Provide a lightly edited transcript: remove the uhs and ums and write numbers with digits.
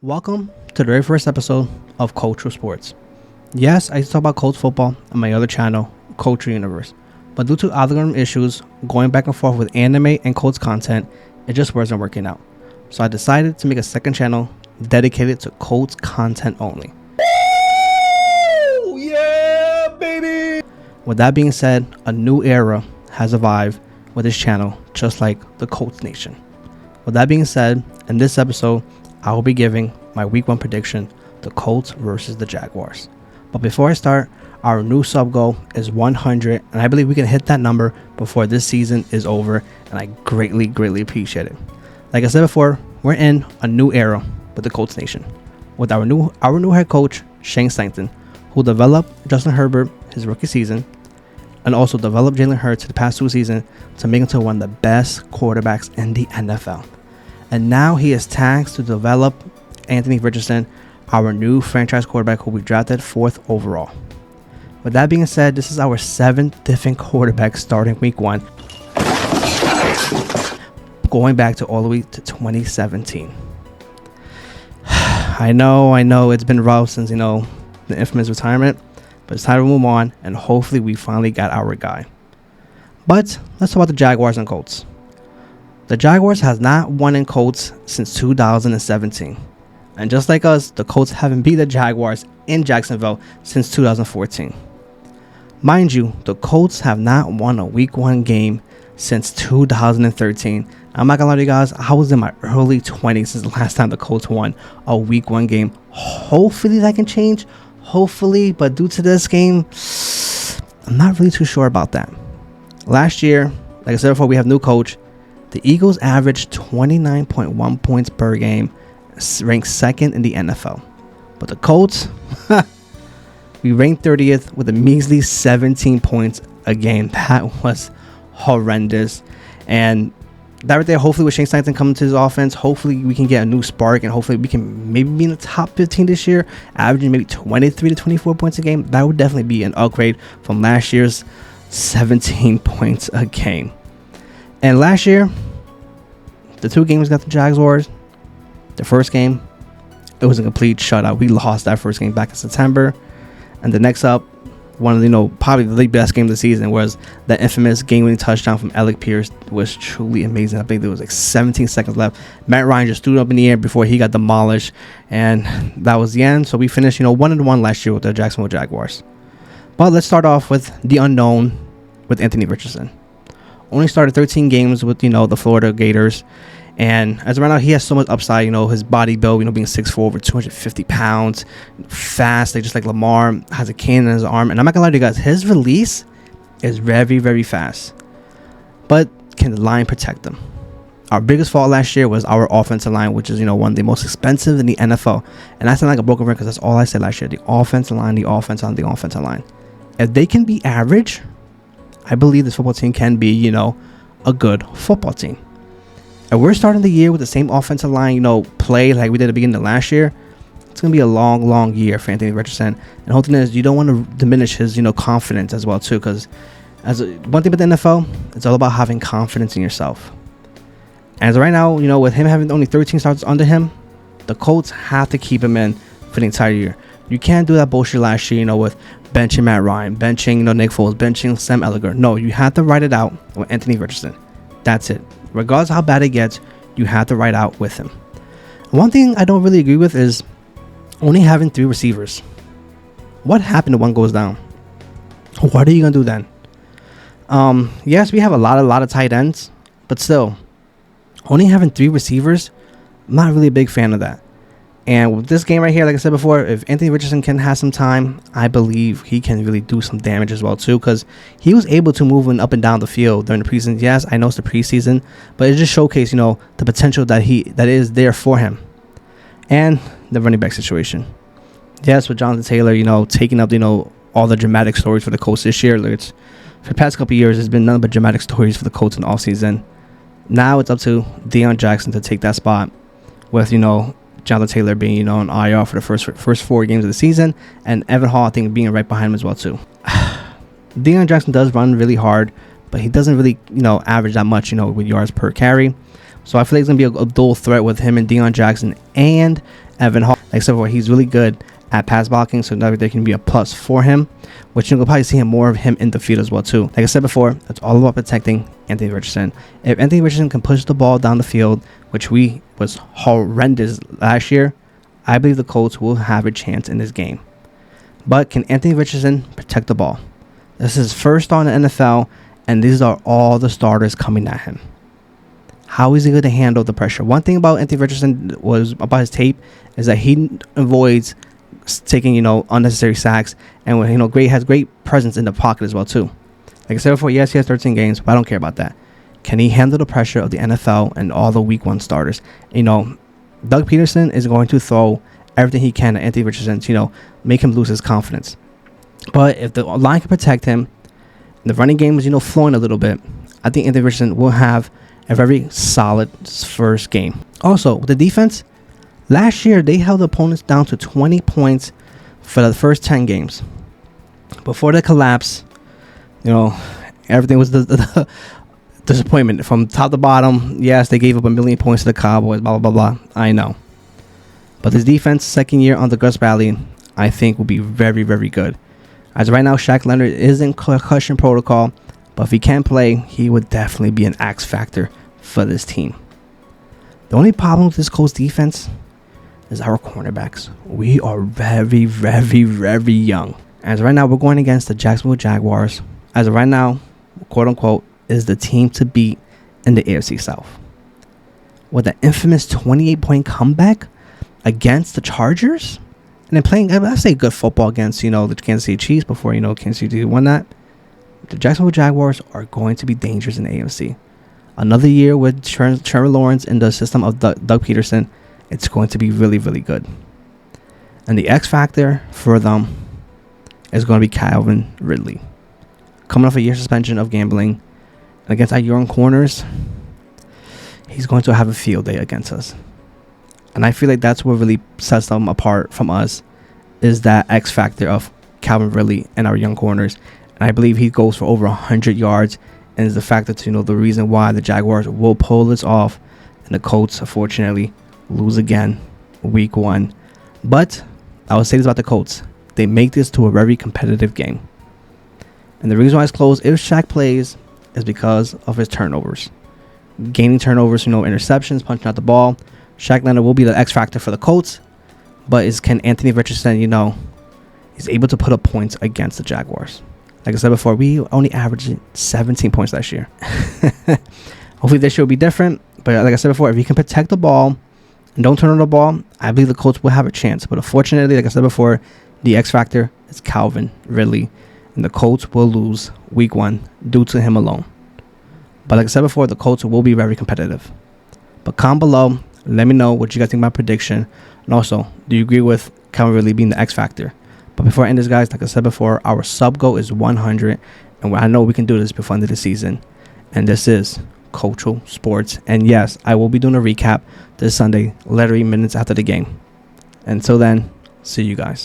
Welcome to the very first episode of Cultural Sports. Yes, I used to talk about Colts football on my other channel, Culture Universe, but due to algorithm issues, going back and forth with anime and Colts content, it just wasn't working out. So I decided to make a second channel dedicated to Colts content only. Ooh, yeah, baby! With that being said, a new era has arrived with this channel, just like the Colts Nation. With that being said, in this episode, I will be giving my week 1 prediction, the Colts versus the Jaguars. But before I start, our new sub goal is 100, and I believe we can hit that number before this season is over, and I greatly appreciate it. Like I said before, we're in a new era with the Colts Nation, with our new head coach, Shane Steichen, who developed Justin Herbert his rookie season, and also developed Jalen Hurts the past 2 seasons to make him to one of the best quarterbacks in the NFL. And now he is tasked to develop Anthony Richardson, our new franchise quarterback who we drafted 4th overall. With that being said, this is our 7th different quarterback starting week 1, going back to all the way to 2017. I know it's been rough since, the infamous retirement, but it's time to move on, and hopefully we finally got our guy. But let's talk about the Jaguars and Colts. The Jaguars has not won in Colts since 2017. And just like us, the Colts haven't beat the Jaguars in Jacksonville since 2014. Mind you, the Colts have not won a week 1 game since 2013. I'm not gonna lie to you guys, I was in my early 20s since the last time the Colts won a week 1 game. Hopefully that can change. Hopefully, but due to this game, I'm not really too sure about that. Last year, like I said before, we have new coach. The Eagles averaged 29.1 points per game, ranked 2nd in the NFL. But the Colts, we ranked 30th with a measly 17 points a game. That was horrendous. And that right there, hopefully with Shane Steichen coming to his offense, hopefully we can get a new spark, and hopefully we can maybe be in the top 15 this year, averaging maybe 23 to 24 points a game. That would definitely be an upgrade from last year's 17 points a game. And last year, the 2 games got the Jaguars. The first game, it was a complete shutout. We lost that first game back in September. And the next up, one of the, probably the best game of the season was that infamous game-winning touchdown from Alec Pierce. Was truly amazing. I think there was like 17 seconds left. Matt Ryan just threw it up in the air before he got demolished. And that was the end. So we finished, 1-1 last year with the Jacksonville Jaguars. But let's start off with the unknown with Anthony Richardson. Only started 13 games with, the Florida Gators. And as of right now, he has so much upside, his body build, being 6'4", over 250 pounds, fast, just like Lamar, has a cannon in his arm. And I'm not going to lie to you guys, his release is very fast. But can the line protect him? Our biggest fault last year was our offensive line, which is, one of the most expensive in the NFL. And that's not like a broken record, because that's all I said last year. The offensive line. If they can be average, I believe this football team can be, a good football team. And we're starting the year with the same offensive line, play like we did at the beginning of last year. It's going to be a long year for Anthony Richardson. And the whole thing is, you don't want to diminish his, confidence as well, too. Because one thing about the NFL, it's all about having confidence in yourself. And as of right now, with him having only 13 starts under him, the Colts have to keep him in for the entire year. You can't do that bullshit last year, with benching Matt Ryan, benching, Nick Foles, benching Sam Ehlinger. No, you have to ride it out with Anthony Richardson. That's it. Regardless of how bad it gets, you have to ride out with him. One thing I don't really agree with is only having 3 receivers. What happened if one goes down? What are you going to do then? Yes, we have a lot of tight ends, but still, only having 3 receivers, I'm not really a big fan of that. And with this game right here, like I said before, if Anthony Richardson can have some time, I believe he can really do some damage as well too, because he was able to move up and down the field during the preseason. Yes, I know it's the preseason, but it just showcased, the potential that is there for him. And the running back situation. Yes, with Jonathan Taylor, taking up, all the dramatic stories for the Colts this year. For the past couple of years, there's been none but dramatic stories for the Colts in the offseason. Now it's up to Deion Jackson to take that spot with, Jonathan Taylor being, on IR for the first 4 games of the season, and Evan Hall, I think, being right behind him as well too. Deion Jackson does run really hard, but he doesn't really, average that much, with yards per carry. So I feel like it's going to be a dual threat with him and Deion Jackson and Evan Hall. Except for he's really good at pass blocking, so now there can be a plus for him, which you'll probably see more of him in the field as well too. Like I said before, it's all about protecting Anthony Richardson. If Anthony Richardson can push the ball down the field, which was horrendous last year, I believe the Colts will have a chance in this game. But can Anthony Richardson protect the ball? This is first on the NFL, and these are all the starters coming at him. How is he going to handle the pressure? One thing about Anthony Richardson was about his tape is that he avoids taking, unnecessary sacks, and when has great presence in the pocket as well too. Like I said before, yes, he has 13 games, but I don't care about that. Can he handle the pressure of the NFL and all the week 1 starters? Doug Peterson is going to throw everything he can at Anthony Richardson to, make him lose his confidence. But if the line can protect him, the running game is, flowing a little bit, I think Anthony Richardson will have a very solid first game. Also, with the defense, last year they held opponents down to 20 points for the first 10 games. Before the collapse, everything was the disappointment from top to bottom. Yes, they gave up 1 million points to the Cowboys, blah, blah, blah, blah. I know. But this defense, second year under Gus Bradley, I think will be very, very good. As of right now, Shaq Leonard is in concussion protocol, but if he can play, he would definitely be an X factor for this team. The only problem with this Colts defense is our cornerbacks. We are very, very, very young. As of right now, we're going against the Jacksonville Jaguars. As of right now, quote unquote, is the team to beat in the AFC South. With an infamous 28-point comeback against the Chargers, and then playing, I say, good football against, the Kansas City Chiefs before, Kansas City won that. The Jacksonville Jaguars are going to be dangerous in the AFC. Another year with Trevor Lawrence in the system of Doug Peterson, it's going to be really, really good. And the X factor for them is going to be Calvin Ridley. Coming off a year suspension of gambling, and against our young corners, he's going to have a field day against us. And I feel like that's what really sets them apart from us, is that X factor of Calvin Ridley and our young corners. And I believe he goes for over 100 yards, and is the fact that, the reason why the Jaguars will pull this off, and the Colts, unfortunately, lose again week 1. But I will say this about the Colts: they make this to a very competitive game. And the reason why it's close, if Shaq plays, is because of his turnovers. Gaining turnovers, interceptions, punching out the ball. Shaq Leonard will be the X factor for the Colts, but can Anthony Richardson, he's able to put up points against the Jaguars. Like I said before, we only averaged 17 points last year. Hopefully this year will be different. But like I said before, if you can protect the ball and don't turn on the ball, I believe the Colts will have a chance. But unfortunately, like I said before, the X factor is Calvin Ridley, and the Colts will lose week 1 due to him alone. But like I said before, the Colts will be very competitive. But comment below, let me know what you guys think about my prediction. And also, do you agree with Calvin Ridley being the X factor? But before I end this, guys, like I said before, our sub goal is 100. And I know we can do this before the end of the season. And this is Cultural Sports. And yes, I will be doing a recap this Sunday, literally minutes after the game. Until then, see you guys.